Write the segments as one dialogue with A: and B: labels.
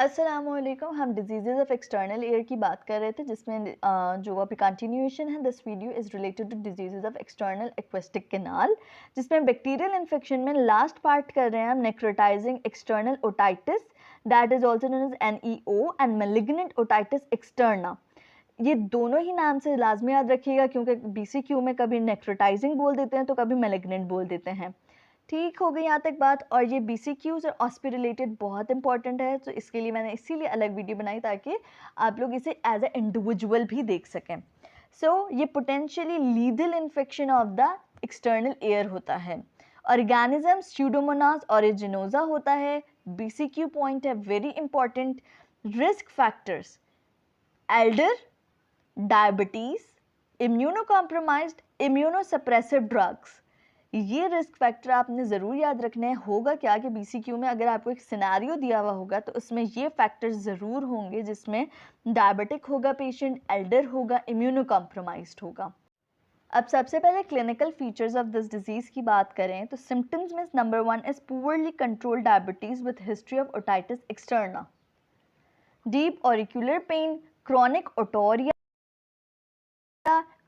A: अस्सलामुअलैकुम। हम diseases of external air की बात कर रहे थे, जिसमें जो अभी कंटिन्यूएशन है, this video is related to diseases of external acoustic canal, जिसमें बैक्टीरियल इन्फेक्शन में लास्ट पार्ट कर रहे हैं हम necrotizing external otitis, that is also known as NEO, and malignant otitis externa. ये दोनों ही नाम से लाजमी याद रखिएगा, क्योंकि BCQ में कभी नेक्रोटाइजिंग बोल देते हैं तो कभी मैलिग्नेंट बोल देते हैं। ठीक हो गई यहाँ तक बात। और ये BCQs और ऑस्पी रिलेटेड बहुत इंपॉर्टेंट है, तो इसके लिए मैंने इसीलिए अलग वीडियो बनाई ताकि आप लोग इसे एज ए इंडिविजुअल भी देख सकें। ये potentially lethal infection of the external air होता है। ऑर्गेनिज्म स्यूडोमोनास ओरिजिनोसा होता है। BCQ पॉइंट है very important. Risk factors: Elder, diabetes, immunocompromised, immunosuppressive drugs. ये रिस्क फैक्टर आपने ज़रूर याद रखने हैं। होगा क्या कि BCQ में अगर आपको एक सिनेरियो दिया हुआ होगा तो उसमें ये फैक्टर्स ज़रूर होंगे, जिसमें डायबिटिक होगा पेशेंट, एल्डर होगा, इम्यूनो कॉम्प्रोमाइज्ड होगा। अब सबसे पहले clinical features of this disease की बात करें तो सिम्टम्स में number 1 is poorly control diabetes with history of otitis externa, deep auricular pain, chronic otorrhoea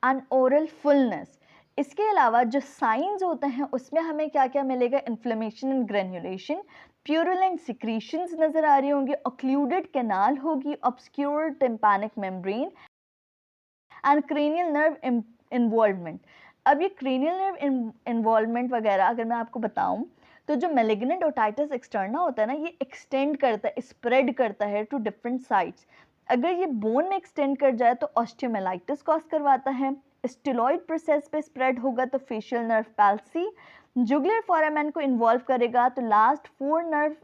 A: and aural fullness. इसके अलावा जो साइंस होते हैं उसमें हमें क्या क्या मिलेगा: inflammation and granulation, purulent secretions नज़र आ रही होंगी, ऑक्लूडेड कैनाल होगी, obscured tympanic membrane and cranial nerve involvement. अब ये क्रेनियल नर्व इन्वॉल्वमेंट वगैरह अगर मैं आपको बताऊं तो जो मैलिग्नेंट ओटाइटिस एक्सटर्ना होता है ना, ये एक्सटेंड करता है, स्प्रेड करता है टू डिफरेंट साइट्स। अगर ये बोन में एक्सटेंड कर जाए तो ऑस्टियोमेलाइटिस कॉज करवाता है। स्टेलॉइड प्रोसेस पे स्प्रेड होगा तो facial nerve palsy. Jugular foramen को इन्वॉल्व करेगा तो लास्ट 4 नर्व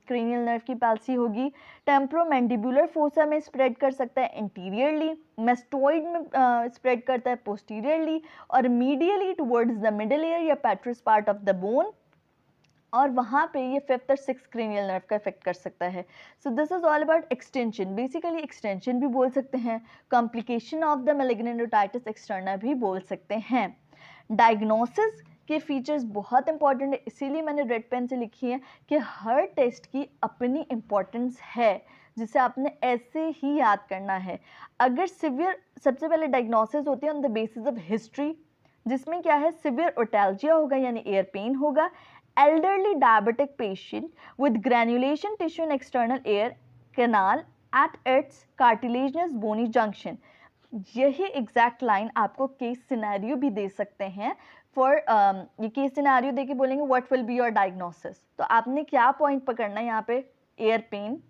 A: क्रेनियल नर्व की पैल्सी होगी। टेम्प्रोमैंडिबुलर फोसा में स्प्रेड कर सकता है इंटीरियरली, मेस्टोइड में स्प्रेड करता है पोस्टीरियरली, और medially towards the middle ear या petrous part of the bone, और वहाँ पे ये 5th और 6th क्रेनियल नर्व का इफेक्ट कर सकता है। So this is all about extension. Basically extension भी बोल सकते हैं, complication of the malignant otitis externa भी बोल सकते हैं। डायग्नोसिस के फीचर्स बहुत इंपॉर्टेंट है, इसीलिए मैंने रेड पेन से लिखी है कि हर टेस्ट की अपनी इम्पोर्टेंस है, जिसे आपने ऐसे ही याद करना है। अगर सिवियर, सबसे पहले डायग्नोसिस होती है on the basis of history, जिसमें क्या है, सिवियर ओटैल्जिया होगा यानी एयर पेन होगा, elderly diabetic patient with granulation tissue in external air canal at its cartilaginous bony junction। यही एग्जैक्ट लाइन आपको केस सिनेरियो भी दे सकते हैं। फॉर ये केस सिनेरियो देके बोलेंगे what will be your diagnosis, तो आपने क्या पॉइंट पकड़ना है यहाँ पे: एयर पेन,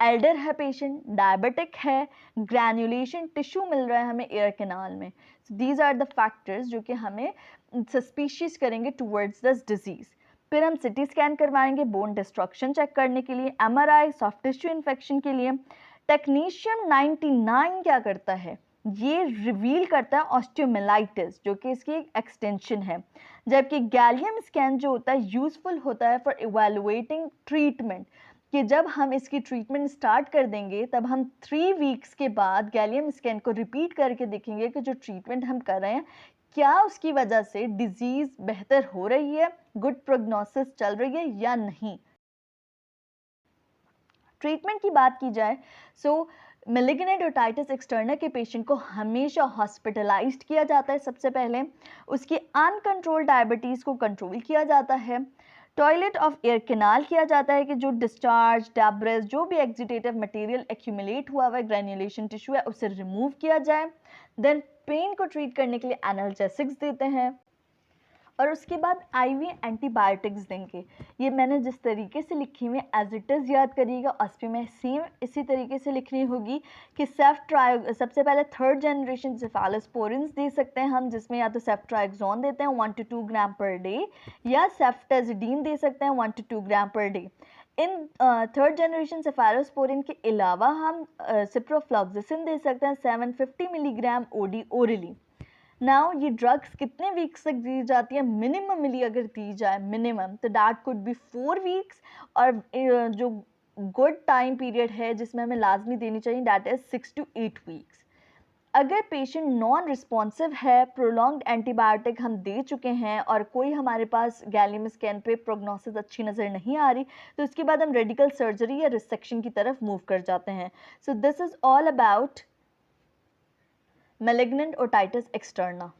A: एल्डर है पेशेंट, डायबिटिक है, ग्रैन्युलेशन टिश्यू मिल रहा है हमें एयर कैनाल में। दीज आर द फैक्टर्स जो कि हमें सस्पिशियस करेंगे टुवर्ड्स दिस डिजीज़। फिर हम CT स्कैन करवाएंगे बोन डिस्ट्रक्शन चेक करने के लिए, MRI सॉफ्ट टिश्यू इन्फेक्शन के लिए। टेक्नीशियम 99 क्या करता है, ये रिवील करता है ऑस्टियोमेलाइटिस, जो कि इसकी एक एक्सटेंशन है। जबकि गैलियम स्कैन जो होता है यूजफुल होता है फॉर इवेलुएटिंग ट्रीटमेंट, कि जब हम इसकी ट्रीटमेंट स्टार्ट कर देंगे तब हम 3 वीक्स के बाद गैलियम स्कैन को रिपीट करके देखेंगे कि जो ट्रीटमेंट हम कर रहे हैं क्या उसकी वजह से डिजीज़ बेहतर हो रही है, गुड प्रोग्नोसिस चल रही है या नहीं। ट्रीटमेंट की बात की जाए मैलिग्नेंट ओटाइटिस एक्सटर्ना के पेशेंट को हमेशा हॉस्पिटलाइज्ड किया जाता है। सबसे पहले उसकी अनकंट्रोल्ड डायबिटीज़ को कंट्रोल किया जाता है। टॉयलेट ऑफ एयर कैनाल किया जाता है कि जो डिस्चार्ज, डेब्रिस, जो भी एग्जिटेटिव मटेरियल एक्यूमुलेट हुआ है, ग्रैन्युलेशन टिश्यू है, उसे रिमूव किया जाए। देन पेन को ट्रीट करने के लिए एनाल्जेसिक्स देते हैं, और उसके बाद IV एंटीबायोटिक्स देंगे। ये मैंने जिस तरीके से लिखी हुई है एज इट इज़ याद करिएगा। OSPI में सेम इसी तरीके से लिखनी होगी कि सबसे पहले 3rd जनरेशन सेफालोस्पोरिन्स दे सकते हैं हम, जिसमें या तो सेफ्ट्राइक्सोन देते हैं 1 to 2 ग्राम पर डे, या सेफ्टेजिडीन दे सकते हैं 1 to 2 gram per day. In 3rd generation cephalosporin के अलावा हम सिप्रोफ्लॉक्सासिन दे सकते हैं 750 मिलीग्राम OD ओरली। नाउ ये ड्रग्स कितने वीक्स तक दी जाती है मिनिममली, अगर दी जाए मिनिमम, तो दैट कुड बी 4 वीक्स, और जो गुड टाइम पीरियड है जिसमें हमें लाजमी देनी चाहिए दैट इज 6 to 8 वीक्स। अगर पेशेंट नॉन रिस्पॉन्सिव है, प्रोलॉन्ग्ड एंटीबायोटिक हम दे चुके हैं और कोई हमारे पास गैलियम स्कैन पे प्रोग्नोसिस अच्छी नज़र नहीं आ रही, तो उसके बाद हम रेडिकल सर्जरी या रिसेक्शन की तरफ मूव कर जाते हैं। So this is all about malignant otitis externa.